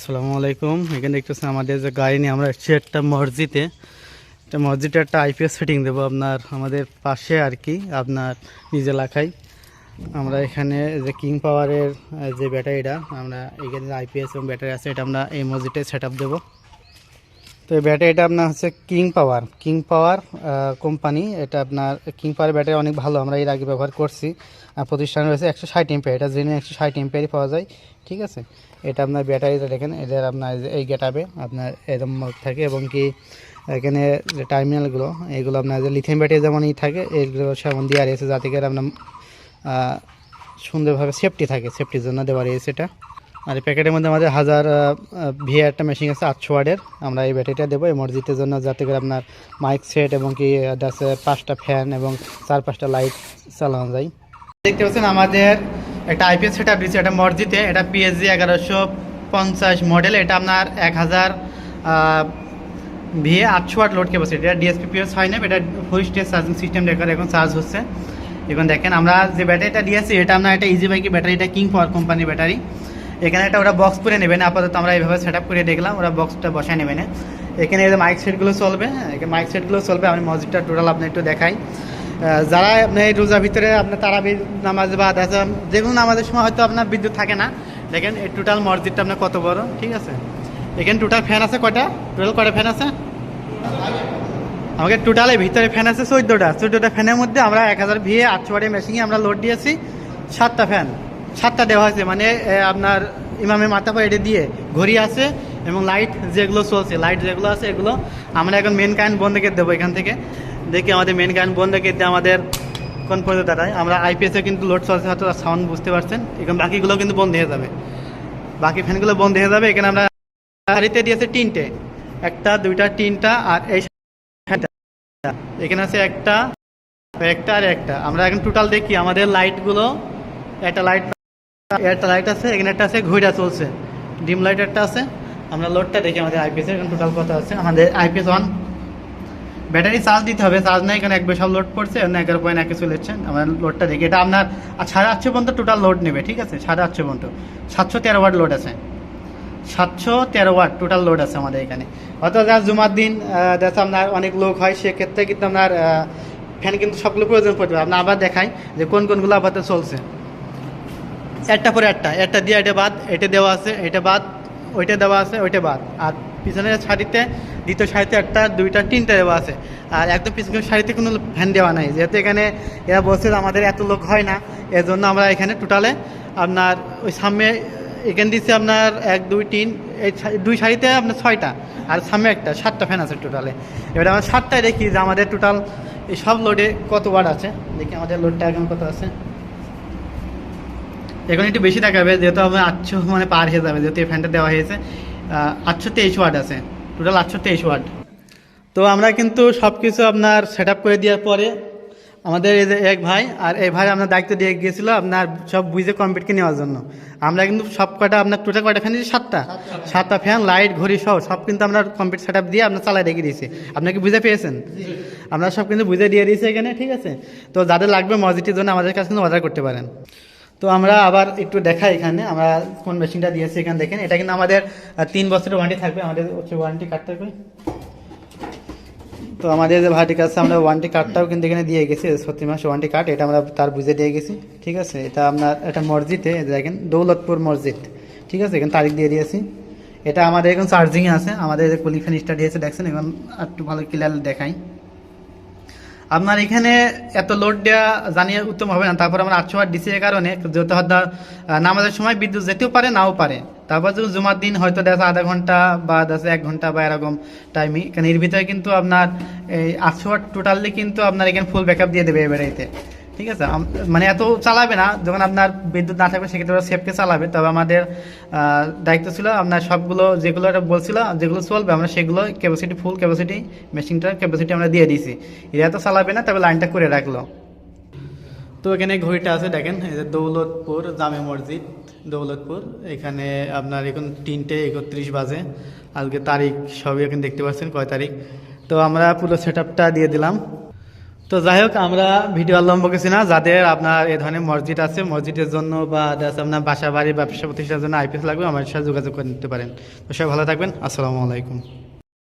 আসসালামু আলাইকুম। এখানে দেখতেছেন আমাদের যে গাড়ি নিয়ে আমরা এসেছি একটা মসজিদে। মসজিদে একটা আইপিএস ফিটিং দেবো আপনার আমাদের পাশে আর কি, আপনার নিজ এলাকায়। আমরা এখানে যে কিং পাওয়ারের যে ব্যাটারিটা, আমরা এখানে আইপিএস এবং ব্যাটারি আছে, এটা আমরা এই মসজিদে সেট আপ দেবো। তো এই ব্যাটারিটা আপনার হচ্ছে কিং পাওয়ার কোম্পানি। এটা আপনার কিং পাওয়ার ব্যাটারি অনেক ভালো, আমরা এর আগে ব্যবহার করছি। প্রতিষ্ঠান রয়েছে 160 এমপিয়ার, এটা জেনে 160 এমপিয়ারই পাওয়া যায়। ঠিক আছে, এটা আপনার ব্যাটারিটা দেখেন, এদের আপনার এই গেটআপে আপনার এরকম থাকে, এবং কি এখানে যে টার্মিনালগুলো এগুলো আপনার যে লিথিয়াম ব্যাটারি যেমনই থাকে এইগুলো সেমন দেওয়া রয়েছে, যাতে করে আপনার সুন্দরভাবে সেফটি থাকে, সেফটির জন্য দেওয়া রয়েছে এটা। আর এই প্যাকেটের মধ্যে আমাদের 1000 ভিএ একটা মেশিন আছে 800 ওয়াটের, আমরা এই ব্যাটারিটা দেবো এই মসজিদের জন্য, যাতে করে আপনার মাইক সেট এবং কি আছে 5টা ফ্যান এবং 4-5টা লাইট চালানো যায়। দেখতে পাচ্ছেন আমাদের একটা আইপিএস সেট আপ দিচ্ছে এটা মসজিদে, এটা পিএসজি 1150 মডেল। এটা আপনার 1000 ভিএ 800 ওয়াট লোড ক্যাপাসিটি, এটা ডিএসপি পিএস হয় না, এটা ফুল স্টেজ চার্জিং সিস্টেম দেখার এখন চার্জ হচ্ছে। এখন দেখেন আমরা যে ব্যাটারিটা দিয়েছি এটা আপনার একটা ইজি বাইকি ব্যাটারি, এটা কিং পাওয়ার কোম্পানির ব্যাটারি। এখানে একটা ওরা বক্স করে নেবেন, আপাতত আমরা এইভাবে সেট আপ করে দেখলাম, ওরা বক্সটা বসায় নেবেন। এখানে এই যে মাইক সেটগুলো চলবে, এখানে মাইক সেটগুলো চলবে। আমি মসজিদটা টোটাল আপনার একটু দেখাই। যারা আপনার এই রোজার ভিতরে আপনার তারাবির নামাজ বা যেগুলো নামাজের সময় হয়তো আপনার বিদ্যুৎ থাকে না, দেখেন এই টোটাল মসজিদটা আপনার কত বড়। ঠিক আছে, এখানে টোটাল ফ্যান আছে কয়টা, টোটাল কয়টা ফ্যান আছে আমাদের টোটালের ভিতরে ফ্যান আছে 14টা ফ্যানের মধ্যে আমরা 1000 ভিএ 800 ওয়াটের মেশিনে আমরা লোড দিয়েছি 7টা ফ্যান, 7টা দেওয়া হয়েছে। মানে আপনার ইমামের মাথা পা এটা দিয়ে ঘড়ি আছে এবং লাইট যেগুলো চলছে, লাইট যেগুলো আছে এগুলো আমরা এখন মেন কারেন্ট বন্ধ করে দেবো। এখান থেকে দেখি আমাদের মেন কারেন্ট বন্ধ করে দিয়ে আমাদের কোন পর্যন্ত দাঁড়ায়। আমরা আইপিএসে কিন্তু লোড চলছে, হয়তো সাউন্ড বুঝতে পারছেন। এখন বাকিগুলো কিন্তু বন্ধ হয়ে যাবে, বাকি ফ্যানগুলো বন্ধ হয়ে যাবে। এখানে আমরা গাড়িতে দিয়েছে 3টে, 1টা 2টা 3টা, আর এই এখানে আছে একটা আর একটা। আমরা এখন টোটাল দেখি আমাদের লাইটগুলো, একটা লাইট আছে, এখানে একটা আছে ঘড়িটা চলছে, ডিম লাইট একটা আছে। আমরা লোডটা দেখি আমাদের আইপিএস এর এখন টোটাল কত আছে। আমাদের আইপিএস 1 ব্যাটারি চার্জ দিতে হবে, চার্জ নেই এখানে একবার সব লোড পড়ছে, 11.1 চলে যাচ্ছে। আমরা লোডটা দেখি, এটা আপনার 850 পর্যন্ত টোটাল লোড নেবে। ঠিক আছে, 850 পর্যন্ত 713 ওয়াট লোড আছে, 713 ওয়াট টোটাল লোড আছে আমাদের এখানে। হয়তো যা জুমার দিন দেখা আপনার অনেক লোক হয়, সেক্ষেত্রে কিন্তু আপনার ফ্যান কিন্তু সবগুলো প্রয়োজন পড়বে। আপনার আবার দেখাই যে কোনগুলো আবার চলছে, একটা পরে একটা দিয়ে এটা বাদ, এটা দেওয়া আছে, এটা বাদ, ওইটা দেওয়া আছে, ওইটা বাদ। আর পিছনের শাড়িতে দ্বিতীয় শাড়িতে 1টা 2টা 3টা দেওয়া আছে, আর একদম পিছনের শাড়িতে কোনো ফ্যান দেওয়া নাই। যেহেতু এখানে এরা বলছে আমাদের এত লোক হয় না, এর জন্য আমরা এখানে টোটালে আপনার ওই সামনে এখানে দিচ্ছি আপনার 1 2 3, এই 2 শাড়িতে আপনার 6টা, আর সামনে একটা 7টা ফ্যান আছে টোটালে। এবার আমরা 7টায় দেখি যে আমাদের টোটাল এই সব লোডে কত ওয়াট আছে। দেখি আমাদের লোডটা এখন কত আছে। এখন একটু বেশি দেখাবে, যেহেতু আপনার 800 মানে পার হয়ে যাবে, যেহেতু এই ফ্যানটা দেওয়া হয়েছে। 823 ওয়াট আছে টোটাল, 823 ওয়াট। তো আমরা কিন্তু সব কিছু আপনার সেট আপ করে দেওয়ার পরে আমাদের এই যে এক ভাই, আর এই ভাই আপনার দায়িত্ব দিয়ে গিয়েছিল আপনার সব বুঝে কমপ্লিটকে নেওয়ার জন্য। আমরা কিন্তু সব কয়টা আপনার টোটাল কয়টা ফ্যান দিয়েছি, 7টা ফ্যান, লাইট, ঘড়ি সব কিন্তু আমরা কমপ্লিট সেট আপ দিয়ে আপনার চালাই রেখে দিয়েছি। আপনাকে বুঝে পেয়েছেন, আমরা সব কিন্তু বুঝে দিয়ে দিয়েছি এখানে। ঠিক আছে, তো যাদের লাগবে মসজিদের জন্য আমাদের কাছে কিন্তু অর্ডার করতে পারেন। তো আমরা আবার একটু দেখাই এখানে আমরা কোন মেশিনটা দিয়েছি। এখানে দেখেন, এটা কিন্তু আমাদের 3 বছরের ওয়ারেন্টি থাকবে, আমাদের হচ্ছে ওয়ারেন্টি কার্ড থাকবে। তো আমাদের যে ভাড়াটি কাছে আমরা ওয়ারেন্টি কার্ডটাও কিন্তু এখানে দিয়ে গেছি, 36 মাস ওয়ারেন্টি কার্ড, এটা আমরা তার বুঝে দিয়ে গেছি। ঠিক আছে, এটা আপনার এটা মসজিদে দেখেন, দৌলতপুর মসজিদ। ঠিক আছে, এখানে তারিখ দিয়ে দিয়েছি। এটা আমাদের এখন চার্জিংয়ে আছে, আমাদের যে কুলিং ফ্যান স্টার্ট দিয়েছে দেখছেন। এখন একটু ভালো ক্লিয়ার দেখাই। আপনার এখানে এত লোড দেওয়া জানিয়ে উত্তম হবে না। তারপর আমরা 800 ওয়াট দিচ্ছি এর কারণে, যেহেতু হয়তো নামাজের সময় বিদ্যুৎ যেতেও পারে, নাও পারে। তারপর যদি জুমার দিন হয়তো দেখা আধা ঘন্টা বা 1 ঘন্টা বা এরকম টাইমই, কারণ এর ভিতরে কিন্তু আপনার এই 800 ওয়াট টোটালি কিন্তু আপনার এখানে ফুল ব্যাকআপ দিয়ে দেবে এবারেতে। ঠিক আছে, মানে এত চালাবে না, যখন আপনার বিদ্যুৎ না থাকবে সেক্ষেত্রে ওরা সেফকে চালাবে। তবে আমাদের দায়িত্ব ছিল আপনার সবগুলো যেগুলো বলছিল যেগুলো চলবে আমরা সেগুলো ক্যাপাসিটি, ফুল ক্যাপাসিটি মেশিনটার ক্যাপাসিটি আমরা দিয়ে দিয়েছি। এরা তো চালাবে না, তবে লাইনটা করে রাখলো। তো এখানে ঘড়িটা আছে দেখেন, এই যে দৌলতপুর জামে মসজিদ দৌলতপুর। এখানে আপনার এখন 3:31 বাজে, আজকে তারিখ সবই এখানে দেখতে পাচ্ছেন কয় তারিখ। তো আমরা পুরো সেট আপটা দিয়ে দিলাম। তো যাই হোক, আমরা ভিডিও আর লম্বা করছি না। যাদের আপনার এ ধরনের মসজিদ আছে, মসজিদের জন্য বা আপনার বাসা বাড়ি ব্যবসা প্রতিষ্ঠানের জন্য আইপিএস লাগবে, আমার সাথে যোগাযোগ করে নিতে পারেন। তো সবাই ভালো থাকবেন, আসসালামু আলাইকুম।